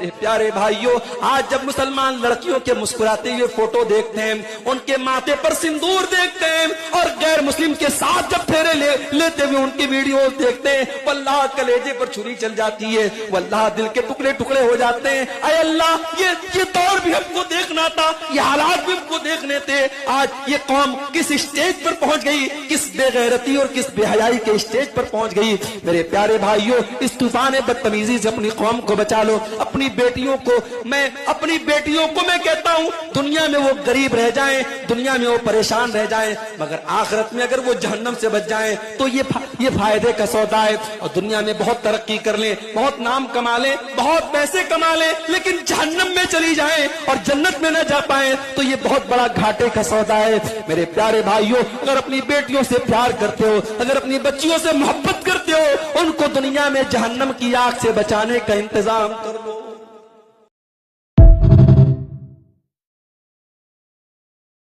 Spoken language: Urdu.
میرے پیارے بھائیوں، آج جب مسلمان لڑکیوں کے مسکراتے ہوئے فوٹو دیکھتے ہیں، ان کے ماتھے پر سندور دیکھتے ہیں، اور غیر مسلم کے ساتھ جب پھیرے لیتے ہوئے ان کی ویڈیوز دیکھتے ہیں، واللہ کلیجے پر چھری چل جاتی ہے، واللہ دل کے ٹکڑے ٹکڑے ہو جاتے ہیں۔ اے اللہ، یہ دور بھی ہم کو دیکھنا تھا، یہ حالات بھی ہم کو دیکھنے تھے۔ آج یہ قوم کس اسٹیج پر پہنچ گئی، کس بے غیرتی اور کس بے حیائی کے اسٹیج پر پہنچ گئی۔ میرے پیارے بھائیوں، اس طوفان بدتمیزی سے اپنی قوم کو بچا لو۔ اپنی بیٹیوں کو میں کہتا ہوں، دنیا میں وہ غریب رہ جائیں، دنیا میں وہ پریشان رہ جائیں، مگر آخرت میں اگر وہ جہنم سے بچ جائیں تو یہ فائدے کا سودا ہے۔ اور دنیا میں بہت ترقی کر لیں، بہت نام کما لیں، بہت پیسے کما لیں، لیکن جہنم میں چلی جائیں اور جنت میں نہ جا پائیں تو یہ بہت بڑا گھاٹے کا سودا ہے۔ میرے پیارے بھائیوں، اگر اپنی بیٹیوں سے پیار کرتے ہو، اگر اپنی بچیوں سے محبت کرتے ہو، ان کو دنیا میں جہنم کی آگ سے بچانے کا انتظام کر لو۔